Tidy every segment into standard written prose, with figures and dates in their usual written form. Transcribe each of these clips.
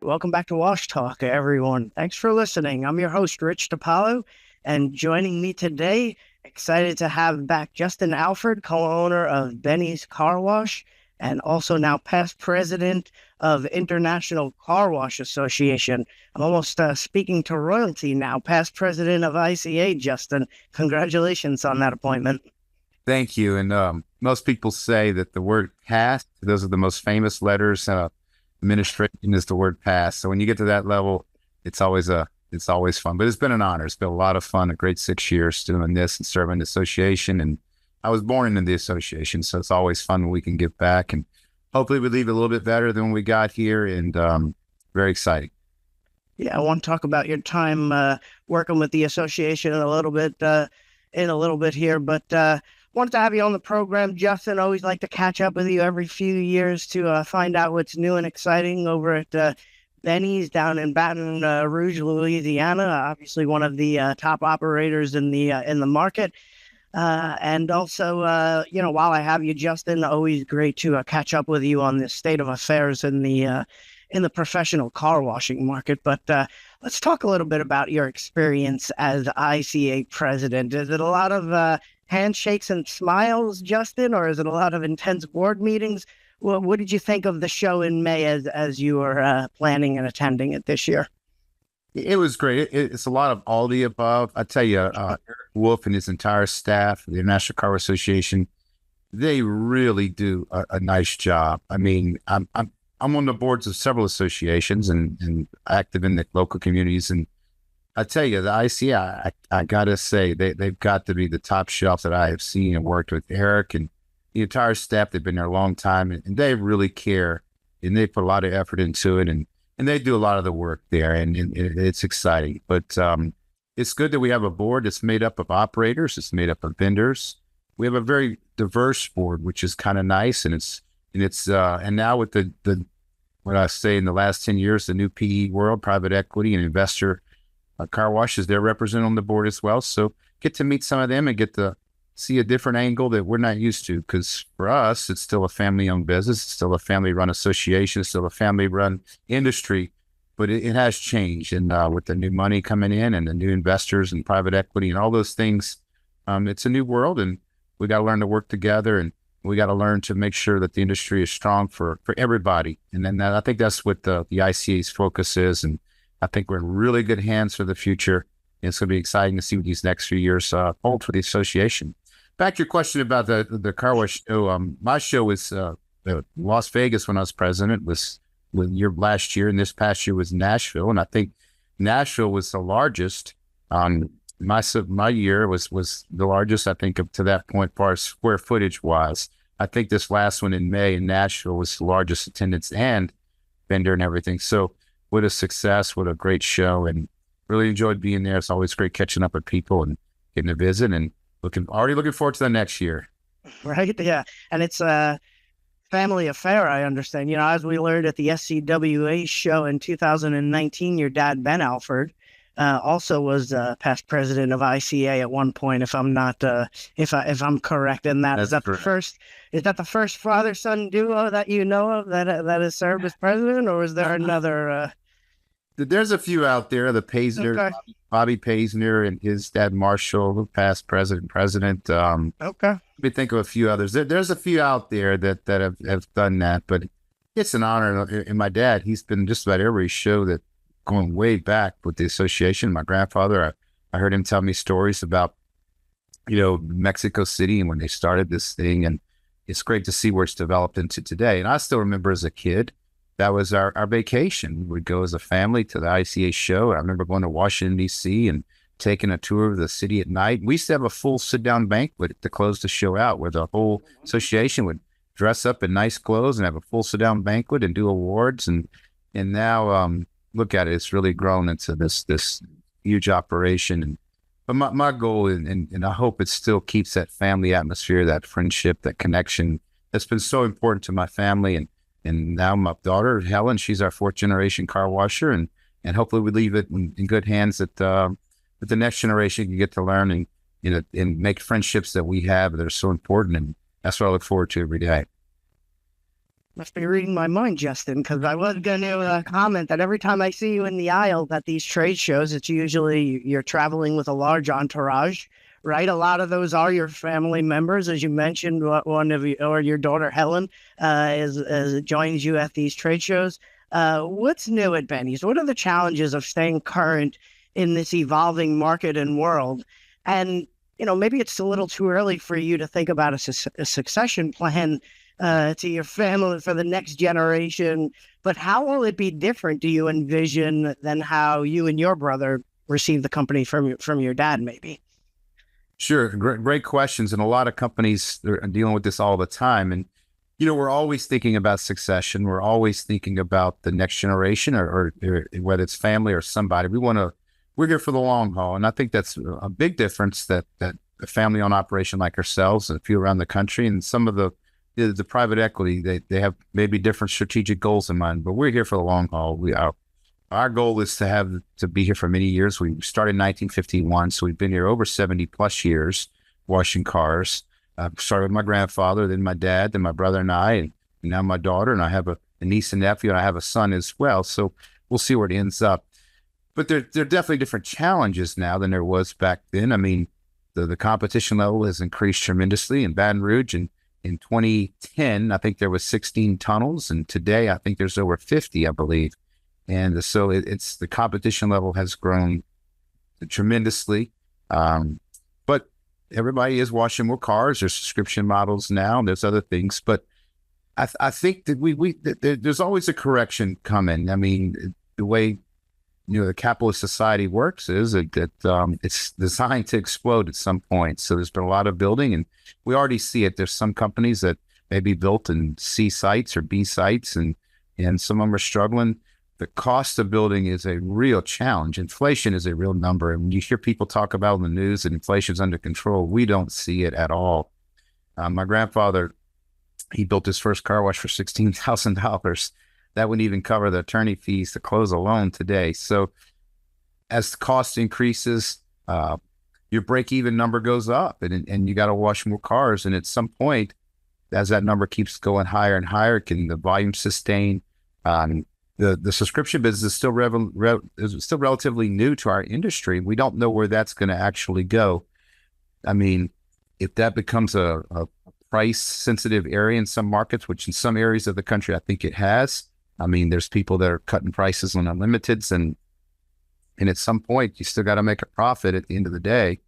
Welcome back to Wash Talk, everyone. Thanks for listening. I'm your host, Rich DiPaolo, and joining me today, excited to have back Justin Alford, co-owner of Benny's Carwash, and also now past president of International Carwash Association. I'm almost speaking to royalty now, past president of ICA, Justin. Congratulations on that appointment. Thank you. And most people say that the word past, those are the most famous letters. Administration is the word pass. So when you get to that level, it's always fun. But it's been an honor. It's been a lot of fun. A great 6 years doing this and serving the association. And I was born into the association, so it's always fun when we can give back. And hopefully we leave a little bit better than when we got here. And very exciting. Yeah, I want to talk about your time working with the association in a little bit here, but wanted to have you on the program, Justin. Always like to catch up with you every few years to find out what's new and exciting over at Benny's down in Baton Rouge, Louisiana. Obviously, one of the top operators in the market. And also, while I have you, Justin, always great to catch up with you on the state of affairs in the professional car washing market. But let's talk a little bit about your experience as ICA president. Is it a lot of handshakes and smiles, Justin, or is it a lot of intense board meetings? Well, what did you think of the show in May as you were planning and attending it this year? It was great. It's a lot of all the above. I tell you, Eric Wolf and his entire staff, the International Carwash Association, they really do a nice job. I mean, I'm on the boards of several associations and active in the local communities. And I tell you, the ICA, I got to say, they've got to be the top shelf that I have seen and worked with. Eric and the entire staff, they've been there a long time, and they really care, and they put a lot of effort into it, and they do a lot of the work there, and it's exciting. But it's good that we have a board that's made up of operators, it's made up of vendors. We have a very diverse board, which is kind of nice, and now with the what I say in the last 10 years, the new PE world, private equity and investor car washes, they're represented on the board as well. So get to meet some of them and get to see a different angle that we're not used to. Because for us, it's still a family-owned business. It's still a family-run association. It's still a family-run industry. But it has changed. And with the new money coming in and the new investors and private equity and all those things, it's a new world. And we got to learn to work together. And we got to learn to make sure that the industry is strong for everybody. And then I think that's what the ICA's focus is. And I think we're in really good hands for the future. And it's going to be exciting to see what these next few years hold for the association. Back to your question about the car wash show. My show was Las Vegas when I was president, was last year, and this past year was Nashville. And I think Nashville was the largest. My year was the largest, I think, up to that point, as far as square footage wise. I think this last one in May in Nashville was the largest attendance and vendor and everything. So what a success, what a great show, and really enjoyed being there. It's always great catching up with people and getting to visit, and already looking forward to the next year. Right, yeah. And it's a family affair, I understand. As we learned at the SCWA show in 2019, your dad, Ben Alford, also was past president of ICA at one point, if I'm not, if I'm correct in that. Is that the first father-son duo that you know of that has served as president, or is there another? There's a few out there. The Paisner, okay. Bobby Paisner and his dad Marshall, who past president. Okay. Let me think of a few others. There's a few out there that have done that, but it's an honor. And my dad, he's been just about every show that going way back with the association. My grandfather, I heard him tell me stories about, Mexico City and when they started this thing. And it's great to see where it's developed into today. And I still remember as a kid, that was our vacation. We would go as a family to the ICA show. I remember going to Washington, D.C. and taking a tour of the city at night. We used to have a full sit-down banquet to close the show out, where the whole association would dress up in nice clothes and have a full sit-down banquet and do awards. And now, look at it, it's really grown into this huge operation. But my goal, and I hope it still keeps that family atmosphere, that friendship, that connection that's been so important to my family. And now my daughter, Helen, she's our fourth generation car washer. And hopefully we leave it in good hands that the next generation can get to learn and make friendships that we have that are so important. that's what I look forward to every day. Must be reading my mind, Justin, because I was going to comment that every time I see you in the aisle at these trade shows, it's usually you're traveling with a large entourage, right? A lot of those are your family members, as you mentioned. One of you, or your daughter Helen, joins you at these trade shows. What's new at Benny's? What are the challenges of staying current in this evolving market and world? And maybe it's a little too early for you to think about a succession plan to your family for the next generation, but how will it be different, do you envision, than how you and your brother received the company from your dad, maybe? Sure. Great questions. And a lot of companies are dealing with this all the time. And, we're always thinking about succession. We're always thinking about the next generation or whether it's family or somebody. We're here for the long haul. And I think that's a big difference that a family-owned operation like ourselves and a few around the country and some of the private equity, they have maybe different strategic goals in mind, but we're here for the long haul. Our goal is to be here for many years. We started in 1951, so we've been here over 70 plus years washing cars. Started with my grandfather, then my dad, then my brother and I, and now my daughter, and I have a niece and nephew, and I have a son as well. So we'll see where it ends up. But there are definitely different challenges now than there was back then. I mean, the competition level has increased tremendously in Baton Rouge, and in 2010, I think there was 16 tunnels, and today I think there's over 50, I believe. And so it's the competition level has grown tremendously. But everybody is washing more cars. There's subscription models now. There's other things, but I think that there's always a correction coming. I mean, the way the capitalist society works is that it's designed to explode at some point. So there's been a lot of building, and we already see it. There's some companies that may be built in C sites or B sites, and some of them are struggling. The cost of building is a real challenge. Inflation is a real number. And when you hear people talk about in the news that inflation's under control, we don't see it at all. My grandfather, he built his first car wash for $16,000. That wouldn't even cover the attorney fees to close a loan today. So as the cost increases, your break-even number goes up, and you got to wash more cars. And at some point, as that number keeps going higher and higher, can the volume sustain? The subscription business is still relatively new to our industry. We don't know where that's going to actually go. I mean, if that becomes a price-sensitive area in some markets, which in some areas of the country I think it has. I mean, there's people that are cutting prices on unlimiteds, and at some point, you still got to make a profit at the end of the day.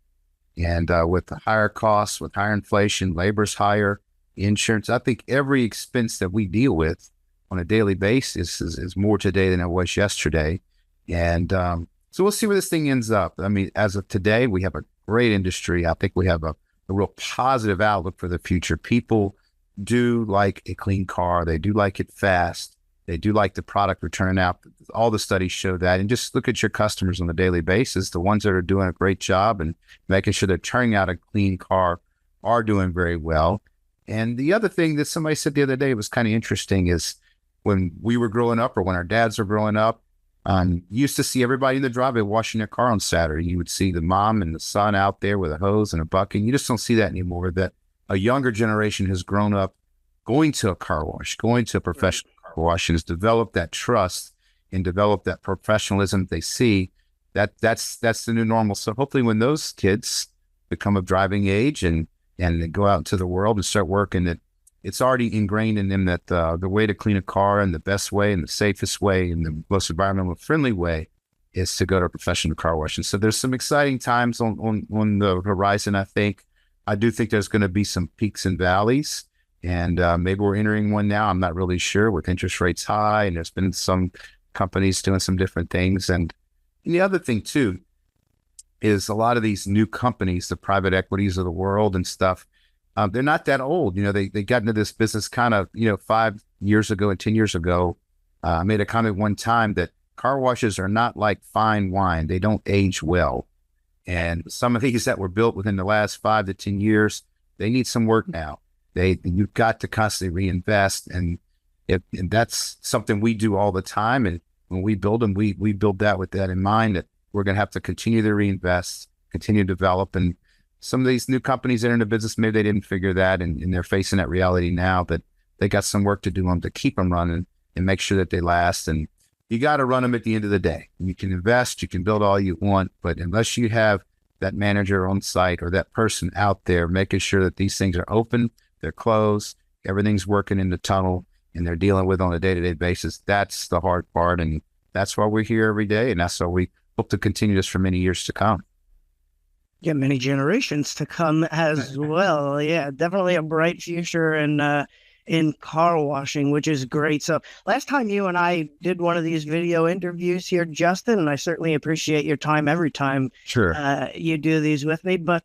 And with the higher costs, with higher inflation, labor's higher, insurance, I think every expense that we deal with on a daily basis is more today than it was yesterday. And so we'll see where this thing ends up. I mean, as of today, we have a great industry. I think we have a real positive outlook for the future. People do like a clean car. They do like it fast. They do like the product we're turning out. All the studies show that. And just look at your customers on a daily basis. The ones that are doing a great job and making sure they're turning out a clean car are doing very well. And the other thing that somebody said the other day was kind of interesting is when we were growing up, or when our dads were growing up, you used to see everybody in the driveway washing their car on Saturday. You would see the mom and the son out there with a hose and a bucket. You just don't see that anymore. That a younger generation has grown up going to a car wash, going to a professional car wash, and has developed that trust and developed that professionalism they see. That's the new normal. So hopefully when those kids become of driving age and they go out into the world and start working, that it's already ingrained in them that the way to clean a car and the best way and the safest way and the most environmentally friendly way is to go to a professional car wash. And so there's some exciting times on the horizon, I think. I do think there's going to be some peaks and valleys, and maybe we're entering one now. I'm not really sure, with interest rates high, and there's been some companies doing some different things. And the other thing, too, is a lot of these new companies, the private equities of the world and stuff, they're not that old. They got into this business kind of, 5 years ago and 10 years ago. I made a comment one time that car washes are not like fine wine. They don't age well. And some of these that were built within the last 5 to 10 years, they need some work now. You've got to constantly reinvest. And that's something we do all the time. And when we build them, we build that with that in mind, that we're going to have to continue to reinvest, continue to develop. And some of these new companies that are in the business, maybe they didn't figure that, and they're facing that reality now, but they got some work to do on to keep them running and make sure that they last. And you got to run them at the end of the day. You can invest, you can build all you want, but unless you have that manager on site or that person out there making sure that these things are open, they're closed, everything's working in the tunnel, and they're dealing with on a day-to-day basis, that's the hard part. And that's why we're here every day. And that's why we hope to continue this for many years to come. Yeah, many generations to come as well. Yeah, definitely a bright future in car washing, which is great. So last time you and I did one of these video interviews here, Justin, and I certainly appreciate your time every time you do these with me. But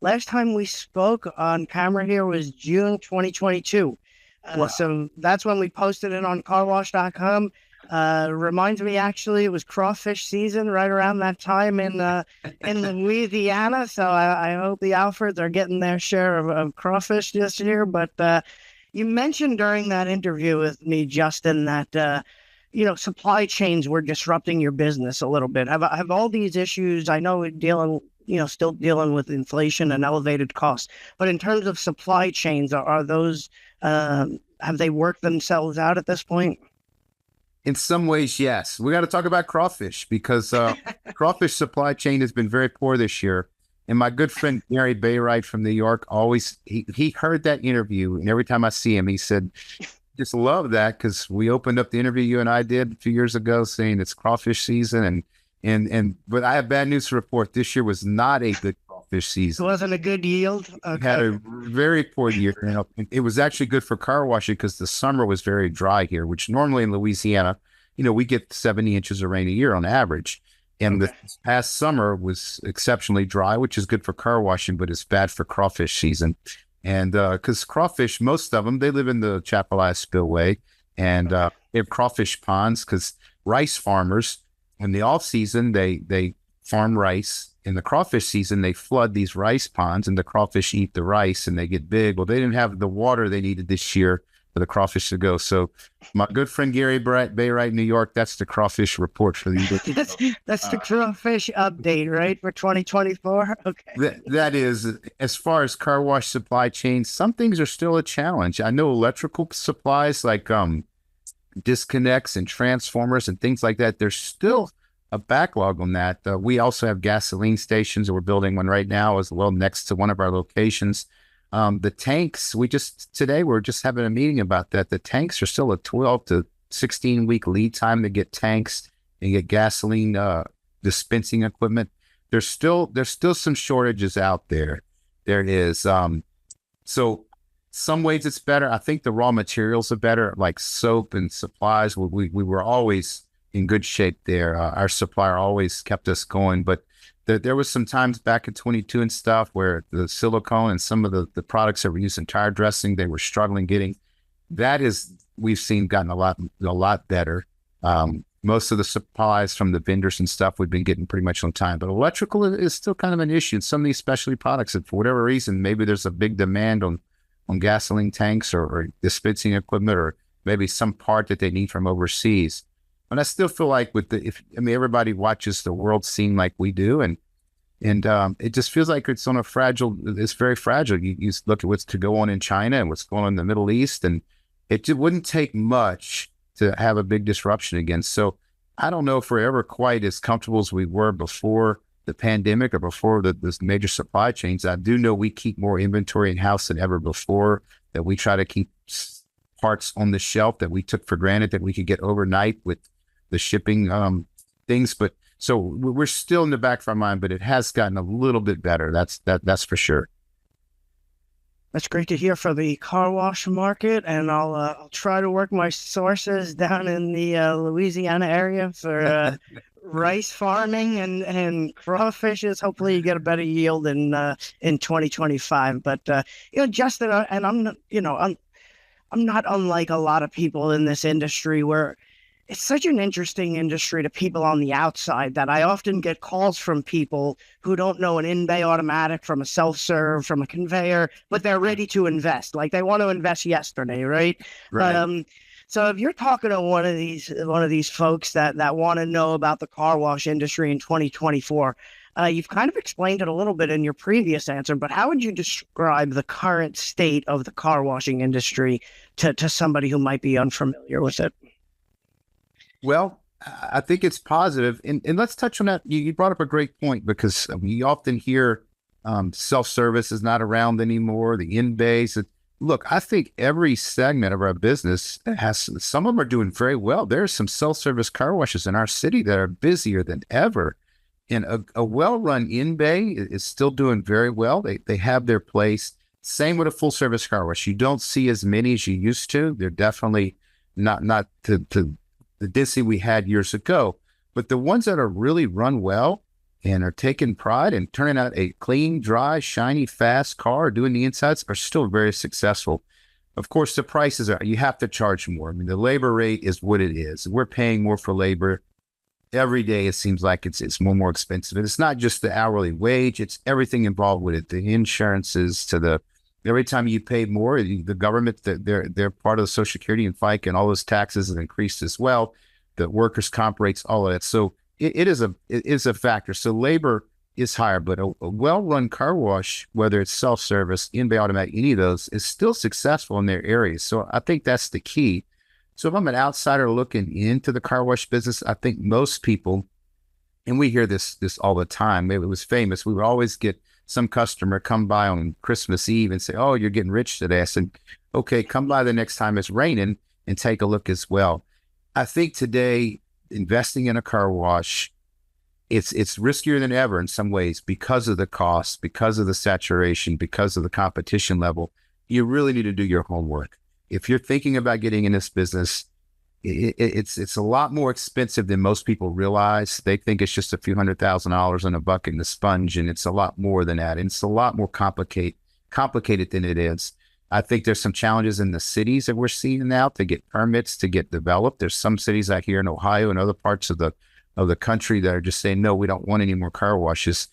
last time we spoke on camera here was June 2022. Wow. So that's when we posted it on carwash.com. Reminds me, actually, it was crawfish season right around that time in Louisiana. So I hope the Alfords are getting their share of crawfish this year. But you mentioned during that interview with me, Justin, that supply chains were disrupting your business a little bit. Have all these issues? I know we're still dealing with inflation and elevated costs, but in terms of supply chains, are those have they worked themselves out at this point? In some ways, yes. We got to talk about crawfish because crawfish supply chain has been very poor this year. And my good friend Gary Bayrite from New York he heard that interview, and every time I see him, he said, "Just love that," because we opened up the interview you and I did a few years ago, saying it's crawfish season, but I have bad news to report. This year was not a good crawfish season. It wasn't a good yield. Okay. We had a very poor year. It was actually good for car washing because the summer was very dry here, which normally in Louisiana, we get 70 inches of rain a year on average. And this past summer was exceptionally dry, which is good for car washing, but it's bad for crawfish season. And because crawfish, most of them, they live in the Chapelized Spillway, and they have crawfish ponds because rice farmers, in the off season, they farm rice. In the crawfish season, they flood these rice ponds, and the crawfish eat the rice, and they get big. Well, they didn't have the water they needed this year for the crawfish to go. So my good friend Gary Bayrite, New York, that's the crawfish report for the year. That's the crawfish update, right, for 2024? Okay. That is, as far as car wash supply chain, some things are still a challenge. I know electrical supplies like disconnects and transformers and things like that, there's still a backlog on that. We also have gasoline stations, and we're building one right now as well next to one of our locations. The tanks, today we're just having a meeting about that. The tanks are still a 12 to 16 week lead time to get tanks and get gasoline dispensing equipment. There's still some shortages out there. There is. So some ways it's better. I think the raw materials are better, like soap and supplies. We were always in good shape there. Our supplier always kept us going, but there was some times back in 22 and stuff where the silicone and some of the products that were used in tire dressing, they were struggling getting. We've seen gotten a lot better. Most of the supplies from the vendors and stuff we've been getting pretty much on time, but electrical is still kind of an issue in some of these specialty products. And for whatever reason, maybe there's a big demand on gasoline tanks or dispensing equipment, or maybe some part that they need from overseas. And I still feel like everybody watches the world scene like we do, and it just feels like it's very fragile. You look at what's to go on in China and what's going on in the Middle East, and it wouldn't take much to have a big disruption again. So I don't know if we're ever quite as comfortable as we were before the pandemic or before this major supply chains. I do know we keep more inventory in-house than ever before, that we try to keep parts on the shelf that we took for granted that we could get overnight with the shipping things. But so we're still in the back of our mind, but it has gotten a little bit better. That's for sure. That's great to hear for the car wash market, and I'll try to work my sources down in the Louisiana area for rice farming and crawfishes. Hopefully, you get a better yield in 2025. But Justin, and I'm not unlike a lot of people in this industry where it's such an interesting industry to people on the outside that I often get calls from people who don't know an in-bay automatic from a self-serve, from a conveyor, but they're ready to invest. Like they want to invest yesterday, right? Right. So if you're talking to one of these folks that want to know about the car wash industry in 2024, You've kind of explained it a little bit in your previous answer, but how would you describe the current state of the car washing industry to somebody who might be unfamiliar with it? Well, I think it's positive. And let's touch on that. You brought up a great point because we often hear self-service is not around anymore, the in-bays. Look, I think every segment of our business has, some of them are doing very well. There's some self-service car washes in our city that are busier than ever. And a well-run in-bay is still doing very well. They have their place. Same with a full-service car wash. You don't see as many as you used to. They're definitely not to the density we had years ago. But the ones that are really run well and are taking pride and turning out a clean, dry, shiny, fast car, doing the insides, are still very successful. Of course, the prices are, you have to charge more. I mean, the labor rate is what it is. We're paying more for labor. Every day, it seems like it's more expensive. And it's not just the hourly wage, it's everything involved with it. The insurances to the, every time you pay more, the government, they're part of the Social Security and FICA, and all those taxes have increased as well. The workers' comp rates, all of that. So it is a factor. So labor is higher, but a well-run car wash, whether it's self-service, in-bay automatic, any of those, is still successful in their areas. So I think that's the key. So if I'm an outsider looking into the car wash business, I think most people, and we hear this all the time, it was famous, we would always get some customer come by on Christmas Eve and say, "Oh, you're getting rich today." I said, "Okay, come by the next time it's raining and take a look as well." I think today, investing in a car wash, it's riskier than ever in some ways because of the cost, because of the saturation, because of the competition level. You really need to do your homework. If you're thinking about getting in this business, it's a lot more expensive than most people realize. They think it's just a few $100,000 in a bucket and a sponge, and it's a lot more than that. And it's a lot more complicated than it is. I think there's some challenges in the cities that we're seeing now to get permits, to get developed. There's some cities out here in Ohio and other parts of the country that are just saying, "No, we don't want any more car washes."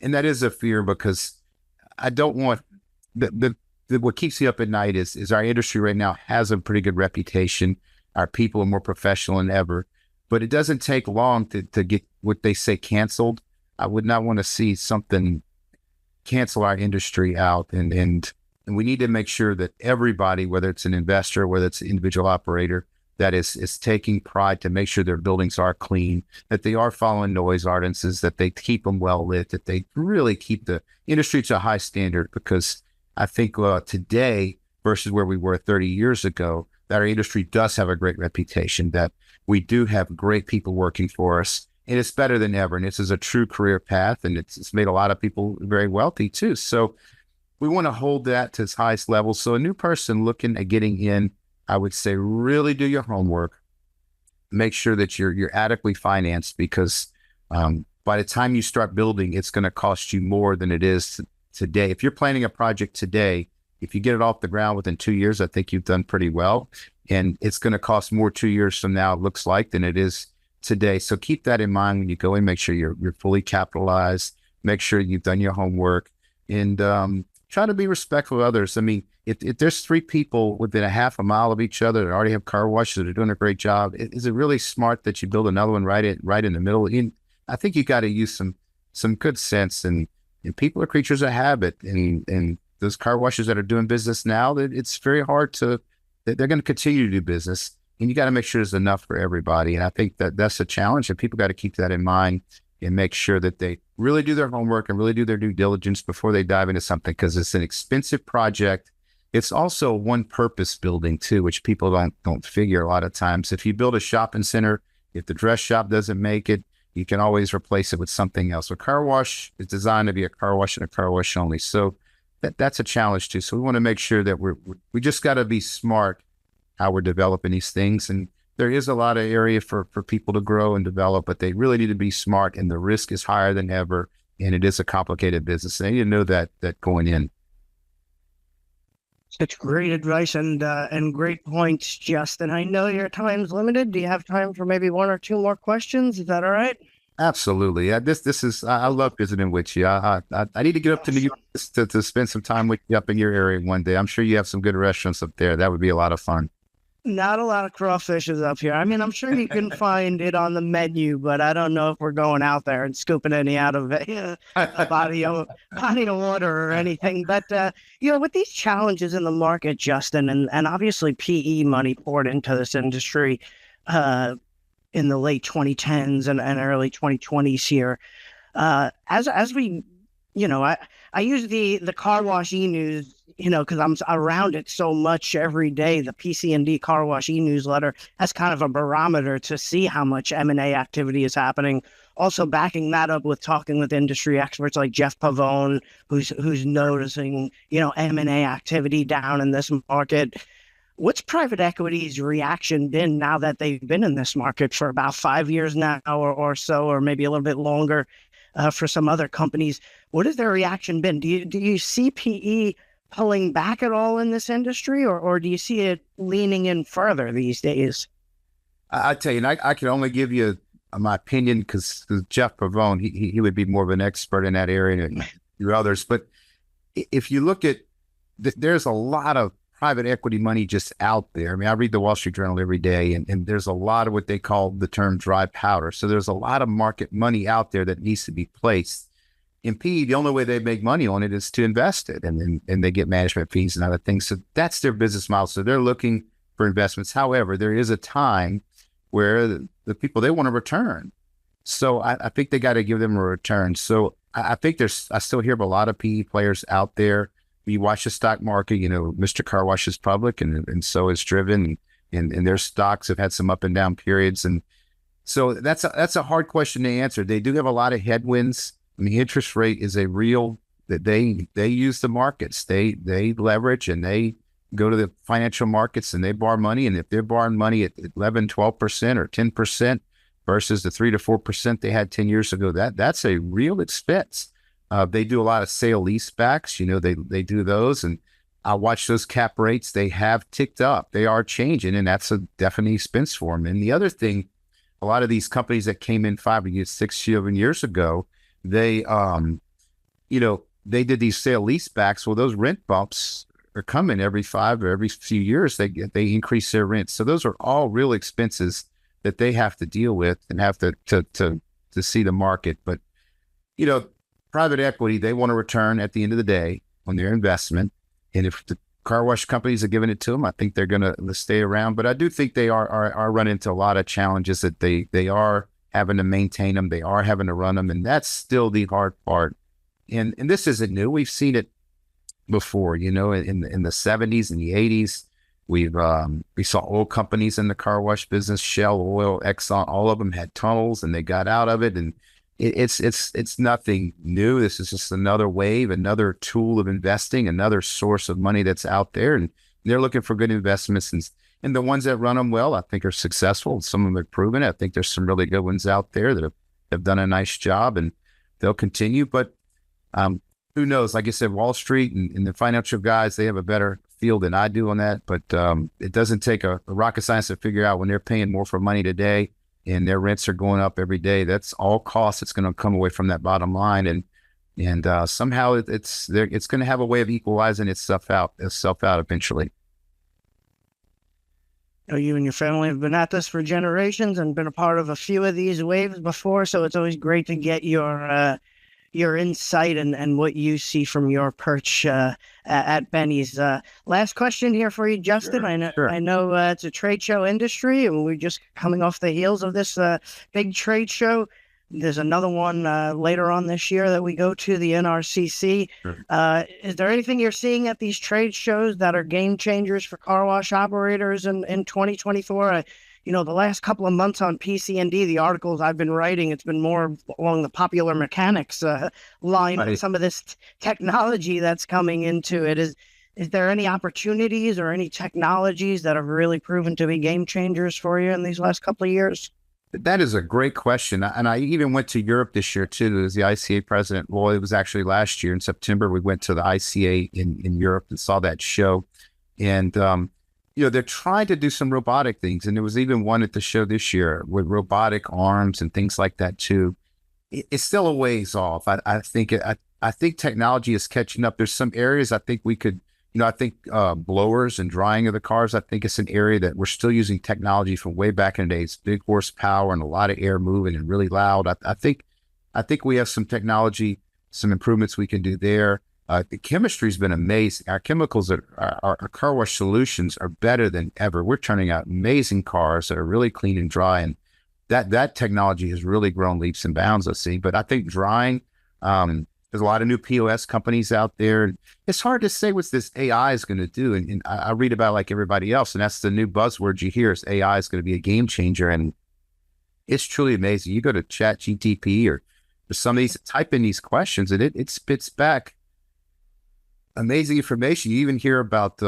And that is a fear, because I don't want what keeps me up at night is our industry right now has a pretty good reputation. Our people are more professional than ever, but it doesn't take long to get what they say canceled. I would not want to see something cancel our industry out. And we need to make sure that everybody, whether it's an investor, whether it's an individual operator, that is taking pride to make sure their buildings are clean, that they are following noise ordinances, that they keep them well lit, that they really keep the industry to a high standard. Because I think today versus where we were 30 years ago, that our industry does have a great reputation, that we do have great people working for us, and it's better than ever. And this is a true career path, and it's made a lot of people very wealthy too. So we want to hold that to its highest level. So a new person looking at getting in, I would say, really do your homework. Make sure that you're adequately financed, because by the time you start building, it's going to cost you more than it is today. If you're planning a project today, if you get it off the ground within 2 years, I think you've done pretty well. And it's going to cost more 2 years from now, it looks like, than it is today. So keep that in mind when you go in. Make sure you're fully capitalized. Make sure you've done your homework, and try to be respectful of others. I mean, if there's 3 people within a half a mile of each other that already have car washes that are doing a great job, is it really smart that you build another one right in the middle? I think you got to use some good sense, and people are creatures of habit, and those car washes that are doing business now, that it's very hard that they're going to continue to do business, and you got to make sure there's enough for everybody. And I think that's a challenge, and people got to keep that in mind and make sure that they really do their homework and really do their due diligence before they dive into something, because it's an expensive project. It's also one purpose building too, which people don't figure a lot of times. If you build a shopping center, if the dress shop doesn't make it, you can always replace it with something else. A car wash is designed to be a car wash and a car wash only. So that's a challenge too. So we want to make sure that we just got to be smart how we're developing these things. And there is a lot of area for people to grow and develop, but they really need to be smart, and the risk is higher than ever. And it is a complicated business. And you know that going in. Such great advice and great points, Justin. I know your time's limited. Do you have time for maybe 1 or 2 more questions? Is that all right? Absolutely. This is, I love visiting with you. I need to get up to New York to spend some time with you up in your area one day. I'm sure you have some good restaurants up there. That would be a lot of fun. Not a lot of crawfishes up here. I mean, I'm sure you can find it on the menu, but I don't know if we're going out there and scooping any out of a body of water or anything. But with these challenges in the market, Justin, and obviously PE money poured into this industry in the late 2010s and early 2020s here. As we, I use the Car Wash e-news, because I'm around it so much every day. The PC&D Car Wash e-newsletter as kind of a barometer to see how much M&A activity is happening. Also backing that up with talking with industry experts like Jeff Pavone, who's noticing, M&A activity down in this market. What's private equity's reaction been now that they've been in this market for about 5 years now or so, or maybe a little bit longer for some other companies? What has their reaction been? Do you see PE pulling back at all in this industry, or do you see it leaning in further these days? I tell you, and I can only give you my opinion because Jeff Pavone, he would be more of an expert in that area than your others. But if you look at, there's a lot of private equity money just out there. I mean, I read the Wall Street Journal every day, and there's a lot of what they call the term dry powder. So there's a lot of market money out there that needs to be placed. In PE, the only way they make money on it is to invest it, and they get management fees and other things. So that's their business model. So they're looking for investments. However, there is a time where the people, they want to return. So I think they got to give them a return. So I think I still hear of a lot of PE players out there. You watch the stock market, Mr. Carwash is public and so is Driven, and their stocks have had some up and down periods. And so that's a hard question to answer. They do have a lot of headwinds. I mean, interest rate is a real, that they use the markets. They leverage and they go to the financial markets and they borrow money. And if they're borrowing money at 11, 12% or 10% versus the 3 to 4% they had 10 years ago, that's a real expense. They do a lot of sale leasebacks. They do those. And I watch those cap rates. They have ticked up. They are changing, and that's a definite expense for them. And the other thing, a lot of these companies that came in 5 or 6, 7 years ago, they did these sale leasebacks. Well, those rent bumps are coming every 5 or every few years. They increase their rent. So those are all real expenses that they have to deal with and have to see the market. But, private equity, they want to return at the end of the day on their investment. And if the car wash companies are giving it to them, I think they're going to stay around. But I do think they are running into a lot of challenges that they are having to maintain them. They are having to run them. And that's still the hard part. And this isn't new. We've seen it before, in the 70s and the 80s. We saw oil companies in the car wash business, Shell, Oil, Exxon, all of them had tunnels and they got out of it. And it's nothing new. This is just another wave, another tool of investing, another source of money that's out there. And they're looking for good investments. And the ones that run them well, I think, are successful. Some of them have proven it. I think there's some really good ones out there that have done a nice job, and they'll continue. But who knows? Like I said, Wall Street and the financial guys, they have a better feel than I do on that. But it doesn't take a rocket science to figure out when they're paying more for money today and their rents are going up every day. That's all costs. It's going to come away from that bottom line, and somehow it's going to have a way of equalizing itself out eventually. You and your family have been at this for generations and been a part of a few of these waves before, so it's always great to get your insight and what you see from your perch at Benny's. Last question here for you, Justin. Sure. I know it's a trade show industry, and we're just coming off the heels of this big trade show. There's another one later on this year that we go to, the NRCC. Sure. Is there anything you're seeing at these trade shows that are game changers for car wash operators in 2024? The last couple of months on PC&D, the articles I've been writing, it's been more along the popular mechanics line with some of this technology that's coming into it. Is there any opportunities or any technologies that have really proven to be game changers for you in these last couple of years? That is a great question. And I even went to Europe this year, too, as the ICA president. Well, it was actually last year in September. We went to the ICA in Europe and saw that show. And, they're trying to do some robotic things. And there was even one at the show this year with robotic arms and things like that, too. It's still a ways off. I think technology is catching up. There's some areas I think we could I think blowers and drying of the cars, I think it's an area that we're still using technology from way back in the days, big horsepower and a lot of air moving and really loud. I think we have some technology, some improvements we can do there. The chemistry's been amazing. Our chemicals, our car wash solutions are better than ever. We're turning out amazing cars that are really clean and dry, and that technology has really grown leaps and bounds, let's see. But I think drying, there's a lot of new POS companies out there. It's hard to say what this AI is going to do. And I read about it like everybody else, and that's the new buzzword you hear is AI is going to be a game changer. And it's truly amazing. You go to Chat GTP or some of these, type in these questions, and it spits back amazing information. You even hear about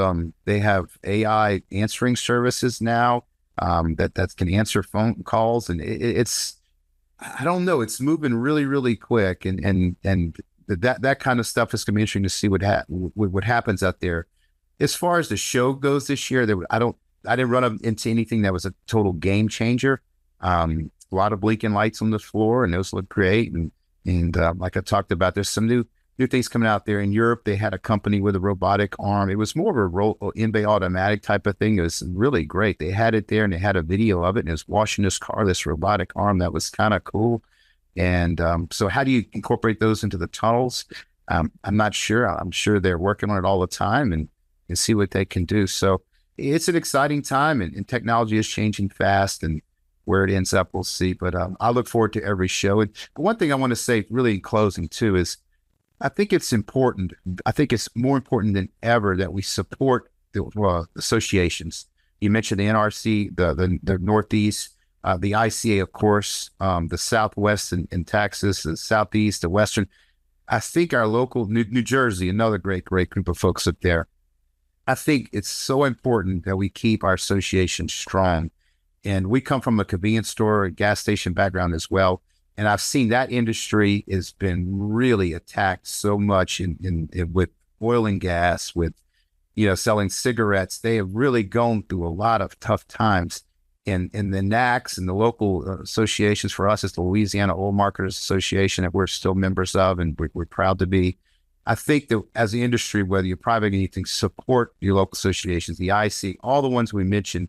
they have AI answering services now that can answer phone calls, and it's I don't know, it's moving really, really quick, and that kind of stuff is going to be interesting to see what happens out there. As far as the show goes this year, I didn't run up into anything that was a total game changer. A lot of blinking lights on the floor, and those look great. And like I talked about, there's some new things coming out there. In Europe, they had a company with a robotic arm. It was more of a in-bay automatic type of thing. It was really great. They had it there, and they had a video of it, and it was washing this car, this robotic arm. That was kind of cool. And so how do you incorporate those into the tunnels? I'm not sure. I'm sure they're working on it all the time and see what they can do. So it's an exciting time, and technology is changing fast, and where it ends up, we'll see. But I look forward to every show. And one thing I want to say really in closing too is I think it's important. I think it's more important than ever that we support the associations. You mentioned the NRC, the Northeast, the ICA, of course, the Southwest in Texas, the Southeast, the Western. I think our local New Jersey, another great group of folks up there. I think it's so important that we keep our association strong. And we come from a convenience store, a gas station background as well. And I've seen that industry has been really attacked so much in with oil and gas, with, selling cigarettes. They have really gone through a lot of tough times. And the NACs and the local associations for us is the Louisiana Oil Marketers Association that we're still members of, and we're proud to be. I think that as the industry, whether you're private or anything, support your local associations, the IC, all the ones we mentioned,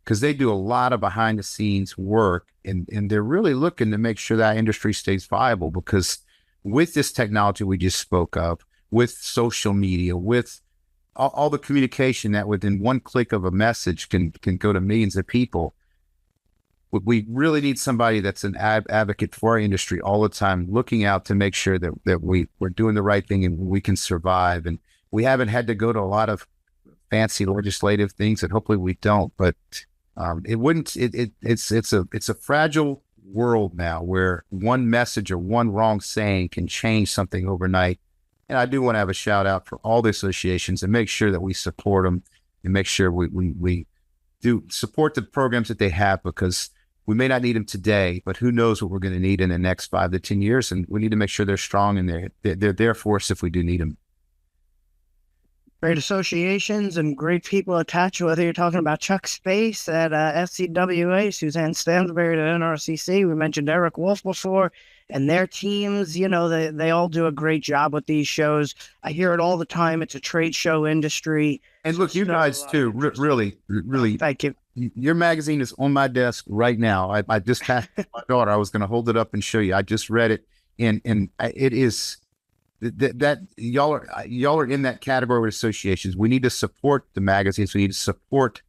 because they do a lot of behind the scenes work, and they're really looking to make sure that industry stays viable, because with this technology we just spoke of, with social media, with all the communication that within one click of a message can go to millions of people, we really need somebody that's an advocate for our industry all the time, looking out to make sure that we're doing the right thing and we can survive. And we haven't had to go to a lot of fancy legislative things, and hopefully we don't, but it's a fragile world now where one message or one wrong saying can change something overnight. And I do want to have a shout out for all the associations and make sure that we support them and make sure we do support the programs that they have, because we may not need them today, but who knows what we're going to need in the next 5 to 10 years. And we need to make sure they're strong and they're there for us if we do need them. Great associations and great people attached, whether you're talking about Chuck Space at SCWA, Suzanne Stansberry at NRCC. We mentioned Eric Wolf before, and their teams, they all do a great job with these shows. I hear it all the time. It's a trade show industry. And look, you guys too, really. Thank you. Your magazine is on my desk right now. I just passed my daughter. I was going to hold it up and show you. I just read it, and it is that y'all are in that category with associations. We need to support the magazines. We need to support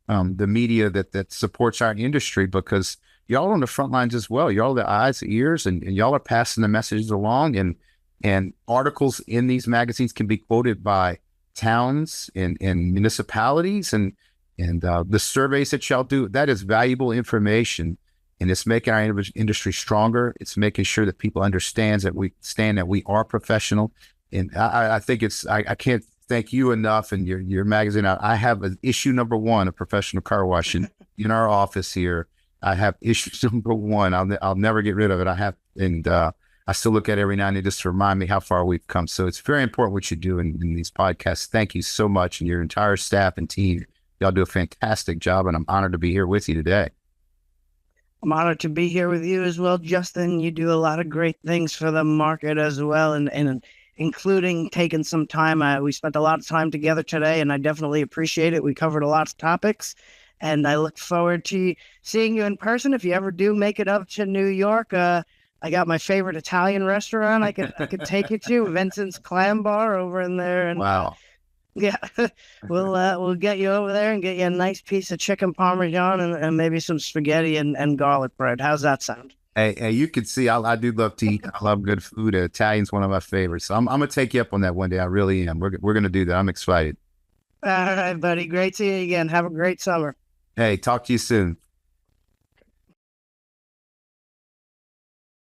the media that supports our industry, because y'all are on the front lines as well. Y'all are the eyes, the ears, and y'all are passing the messages along. And articles in these magazines can be quoted by towns and municipalities, and the surveys that y'all do. That is valuable information. And it's making our industry stronger. It's making sure that people understand that we are professional. And I think I can't thank you enough and your magazine. I have an issue number 1 of Professional Car Wash in our office here. I have issue number 1. I'll never get rid of it. I still look at it every now and then just to remind me how far we've come. So it's very important what you do in these podcasts. Thank you so much, and your entire staff and team. Y'all do a fantastic job, and I'm honored to be here with you today. I'm honored to be here with you as well, Justin. You do a lot of great things for the market as well. And including taking some time. We spent a lot of time together today, and I definitely appreciate it. We covered a lot of topics, and I look forward to seeing you in person. If you ever do make it up to New York, I got my favorite Italian restaurant I could take you to, Vincent's Clam Bar over in there. And Wow. yeah, we'll get you over there and get you a nice piece of chicken parmesan and maybe some spaghetti and garlic bread. How's that sound? Hey, you can see I do love to eat. I love good food. Italian's one of my favorites. So I'm gonna take you up on that one day. I really am. We're gonna do that. I'm excited. All right, buddy. Great seeing you again. Have a great summer. Hey, talk to you soon.